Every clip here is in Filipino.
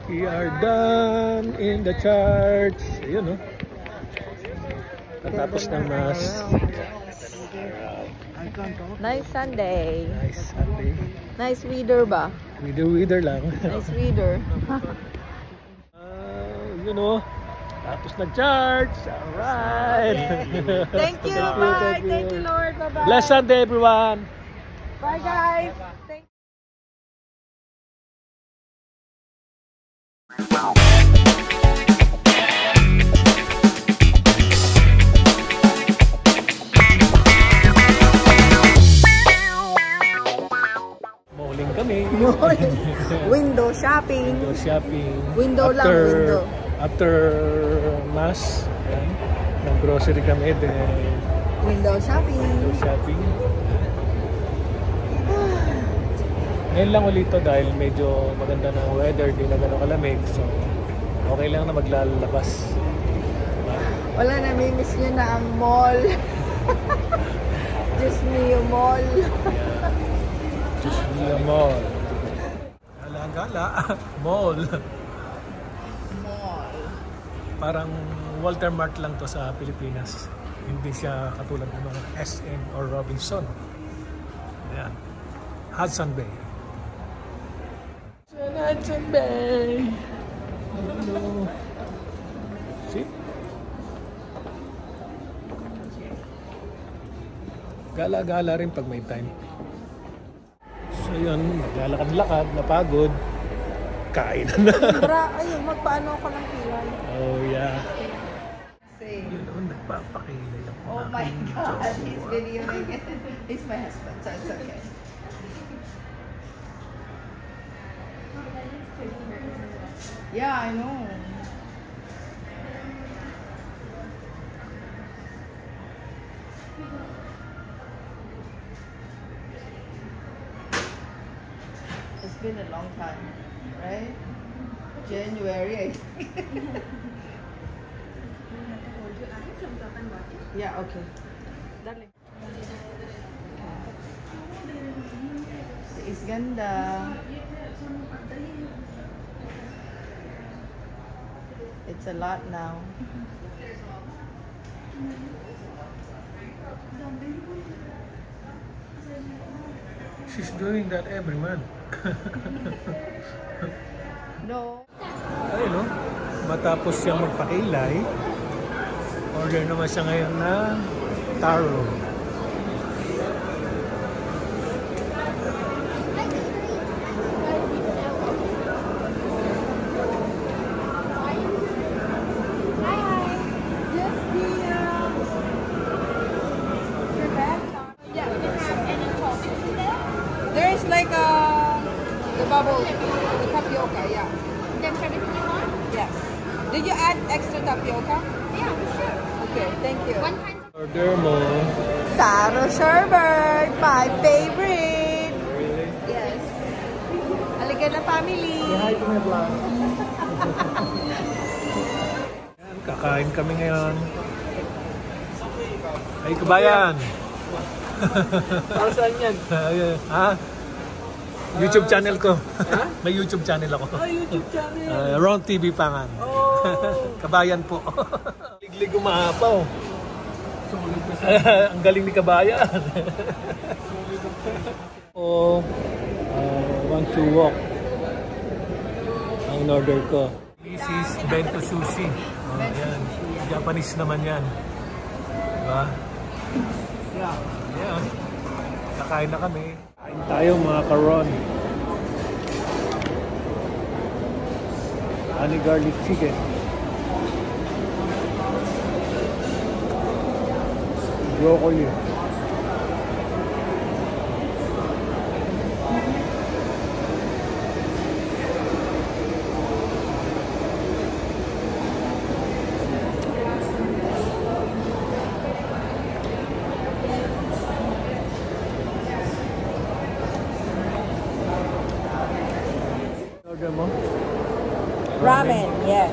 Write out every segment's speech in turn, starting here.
We are done in the church. Ayun, no? Tapos ng Mass. Nice Sunday. Nice Sunday. Nice weather ba? Wither lang. Nice weather. You know, tapos nag-church. Alright. Thank you. Bye. Thank you, Lord. Bye-bye. Blessed Sunday, everyone. Bye, guys. Thank Mauling kami. Window shopping. Window shopping. Window lang, window. After Mass, yan, nag-grocery kami, then Window shopping. window shopping. Ngayon lang ulit ito dahil medyo maganda ng weather, di na gano'ng kalamig. So, okay lang na maglalabas. Wala, namimiss nyo na ang mall. Just me yung mall. Just be a mall. Gala-gala. Mall. Mall. Parang Walter Mart lang to sa Pilipinas. Hindi siya katulad ng mga SM or Robinson. Ayan. Hudson Bay. Hudson Bay. Hello. See? Gala-gala rin pag may time. So yun, naglalakad-lakad, napagod. Kain na. Ayun, magpaano ako ng kilay. Oh yeah. Say, Yun o, nagpapakilay ako. oh my God, he's videoing it. He's my husband, so it's okay. Yeah, I know. It's been a long time, right? January, I think. Yeah, okay. Darling. Is ganda. It's a lot now. She's doing that every month. No. Ayun no, matapos siyang magpakilay, order naman siya ngayon na taro. There's like the bubble, the tapioca, yeah. Then everything you want? Yes. Did you add extra tapioca? Yeah, sure. Okay, thank you. One kind. Order mo. Taro sherbet, my favorite. Really? Yes. Halika na, family. Hi to my vlog. Yan, kakain kami ngayon. Ay, kabayan! Para saan yan? Ha? YouTube channel ko. May YouTube channel ako. YouTube channel. Ron TV Pangan. Oh. Kabayan po. Liglig umaapaw. Ang galing ni Kabayan. Want to walk. Ang in-order ko. This is Bento Sushi. Yan. Japanese naman yan. Diba? Yeah. Yan. Kakain na kami. Kain tayo mga karon. Honey garlic chicken. Broccoli. Order mo? Ramen, yes.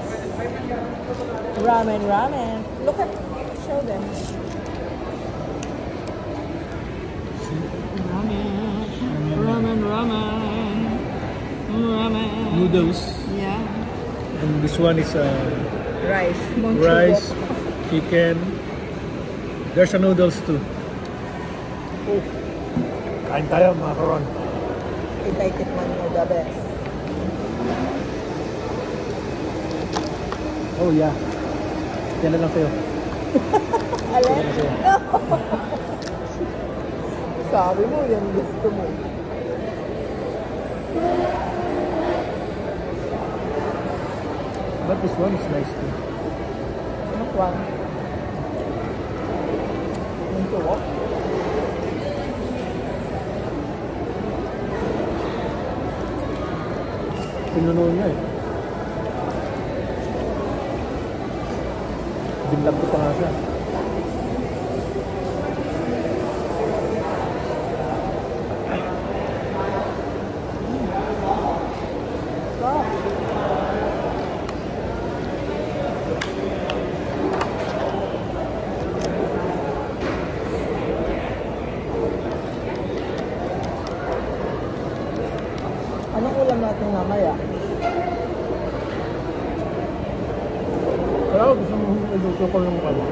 Ramen, ramen. Look at, show them. Ramen, ramen, ramen. Noodles. Yeah. And this one is Rice. rice, chicken. There's a noodles too. Oh. Kain tayo mga karon. Itay tikman mo the best. Oh yeah. Yan na lang sa'yo. Alin? Yan na sa'yo. No! Sabi mo, yan gusto mo. But this one is nice too. Ano one? Ito ko? Pinuno niya eh. Binlab ko pa nga siya. Anong ulam natin mamaya? Kaya gusto mo iluto ko ng ano.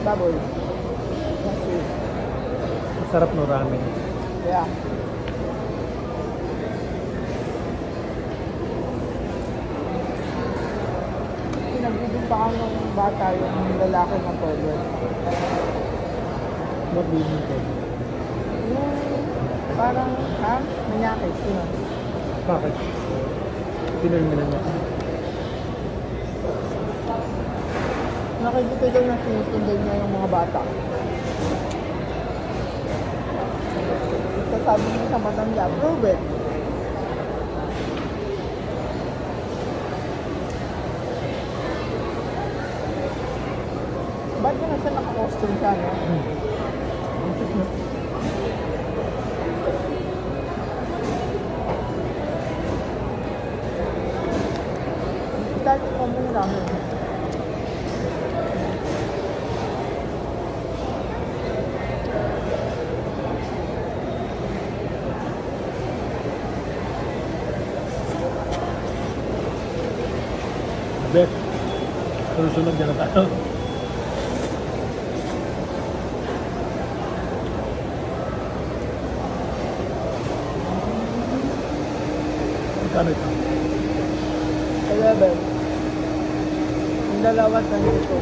Baboy. Masarap no ramen. Yeah. Pinagbibig pa kami ng bata yung lalaki ng toilet. What do you mean by that? Yung parang, manyakis, yun. Bakit? Pinulminan niya. Nakikita daw na sinusundan niya yung mga bata. Sasabi niya sa matanda, prove it. Ba't ka na siya naka-costume siya, no? Dati ko mong ramen. Beth, sunod dyan na tayo. Magkano ito? 11. Yung dalawa nandito.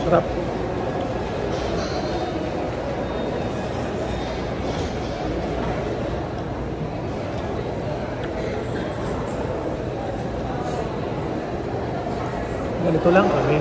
Sarap. ganito lang kami.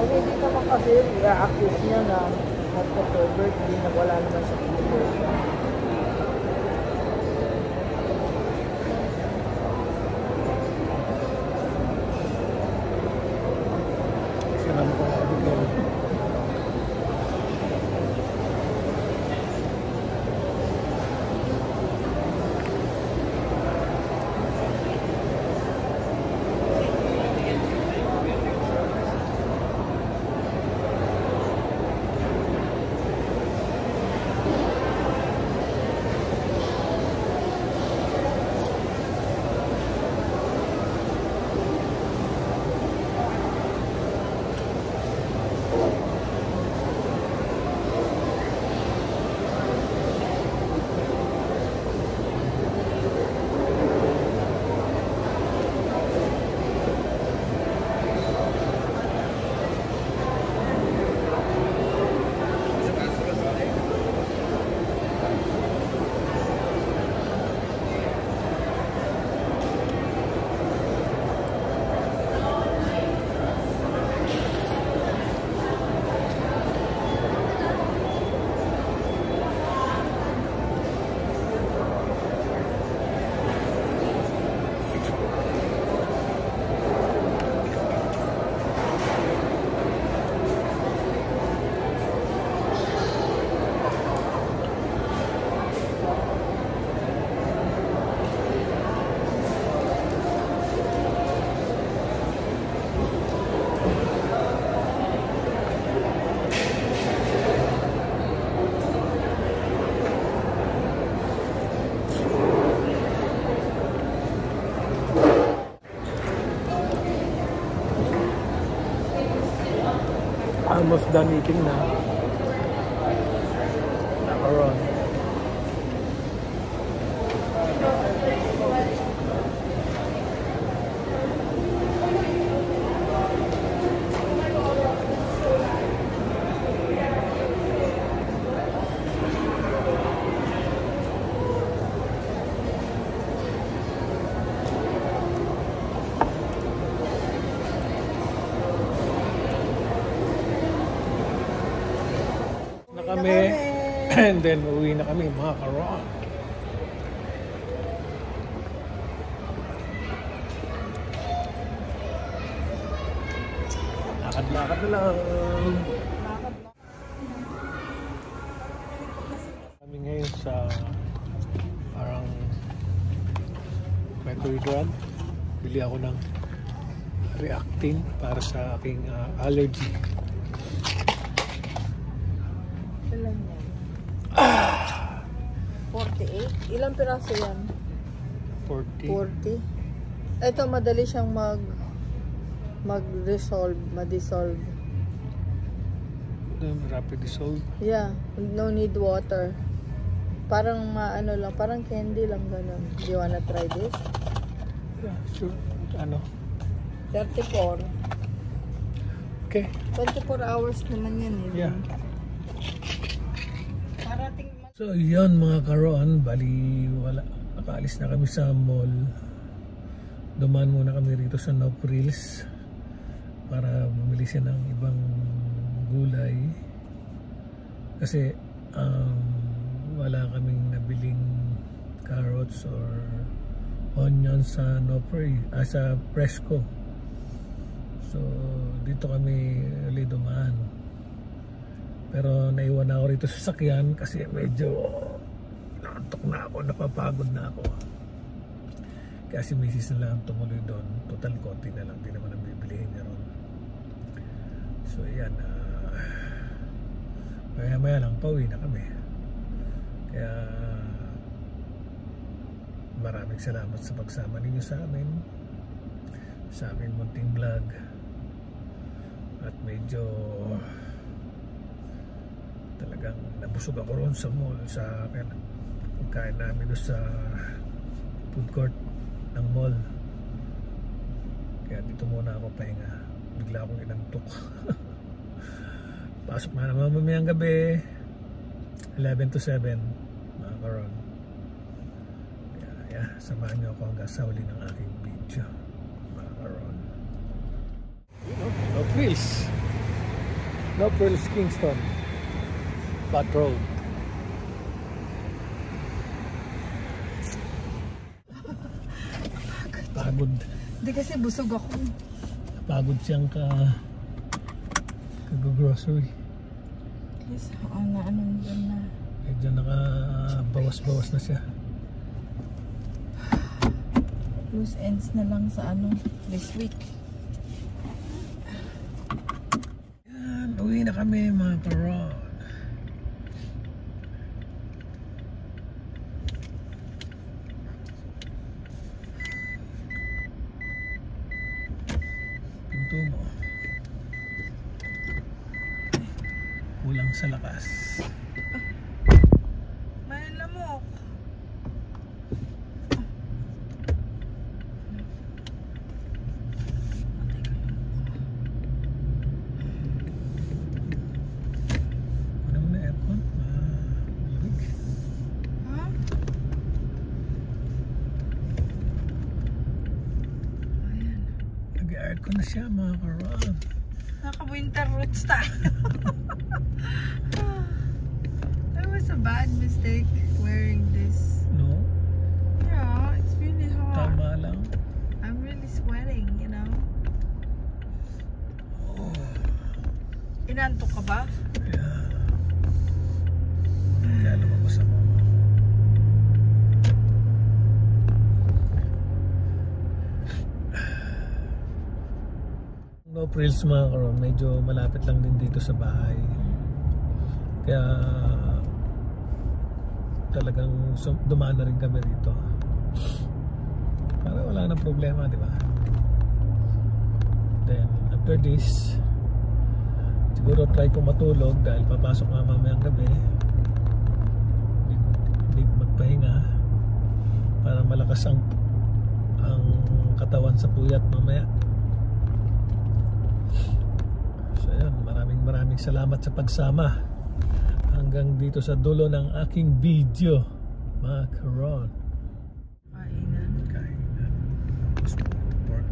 Hindi naman kasi i-accuse niya na nagpa-pervert, hindi na wala naman sa Pilipinas. Salamat po, Abigail. Almost done eating na. Macaron. Kami, and then uwi na kami, mga karon. Lakad-lakad na lang. Kami ngayon sa parang Mercury Drug. Bili ako ng Reactin para sa aking allergy. Ilan yan? 48? Ilang piraso yan? 40. 40? Ito, madali siyang mag-dissolve. Rapid dissolve. Yeah, no need water. Parang maano lang, parang candy lang ganun. Do you wanna try this? Yeah, sure. Ano? 34. Okay. 24 hours naman yan eh. Yeah. Parating So yun mga karon, bali wala, nakaalis na kami sa mall. Dumaan muna kami rito sa Nopril's para bumili siya ng ibang gulay kasi wala kaming nabiling carrots or onions sa Nopril, sa Fresco. So dito kami ulit dumaan. Pero naiwan ako rito sa sakyan kasi medyo naantok na ako, napapagod na ako. Kaya si Mrs. na lang tumuloy doon. Total konti na lang, di naman ang bibilihin niya ron. So yan, maya lang pauwi na kami. Kaya maraming salamat sa pagsama ninyo sa amin, sa aking munting vlog. At medyo talagang nabusog ako ron sa mall, sa pagkain namin doon sa food court ng mall. Kaya dito muna ako pahinga, bigla akong inantok. Pasok na naman mamayang gabi, 11 to 7 mga karon. Kaya yeah, samahan nyo ako hanggang sa huli ng aking video mga karon. Nopril's Kingston Bath Road. Pagod. Hindi kasi busog ako. Pagod siyang kag-grocery. Yes, ano dyan na. Medyo nakabawas-bawas na siya. Loose ends na lang sa this week. Yan, uwi na kami mga karon. Pinto mo. Kulang sa lakas. May lamok. Ano mo na aircon? Malamig. Ha? Ayan. Nag-aircon na siya mga karon. Naka-winter roots tayo. That was a bad mistake wearing this. No? Yeah, it's really hot. Tama lang. I'm really sweating, you know. Inantok ka ba? Yeah. Kaya lumabas ako. Nopril's mga karon, medyo malapit lang din dito sa bahay. Kaya talagang dumaan na rin kami rito. Para wala na problema, di ba? Then after this, siguro try ko matulog dahil papasok nga mamayang gabi. Need magpahinga para malakas ang katawan sa puyat mamaya. So yan, maraming salamat sa pagsama hanggang dito sa dulo ng aking video mga karon. Kainan. Pork.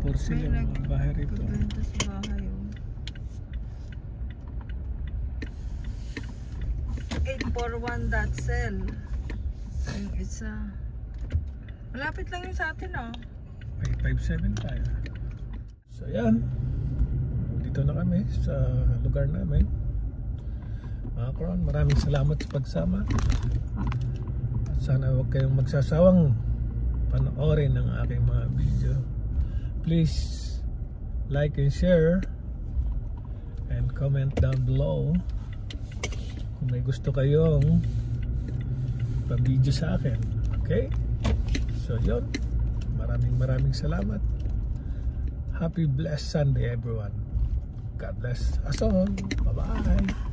For sale May ang mga bahay rito. nagbebenta sa bahay. 841.cell. Yung isa. Malapit lang yung sa atin, oh. 857 tayo. So yan, dito na kami sa lugar namin mga karon. Maraming salamat sa pagsama at Sana huwag kayong magsasawang panoorin ng aking mga video. Please like and share and comment down below kung may gusto kayong pa-video sa akin. Okay? So yun, maraming salamat. Happy blessed Sunday everyone. God bless us all. Bye bye.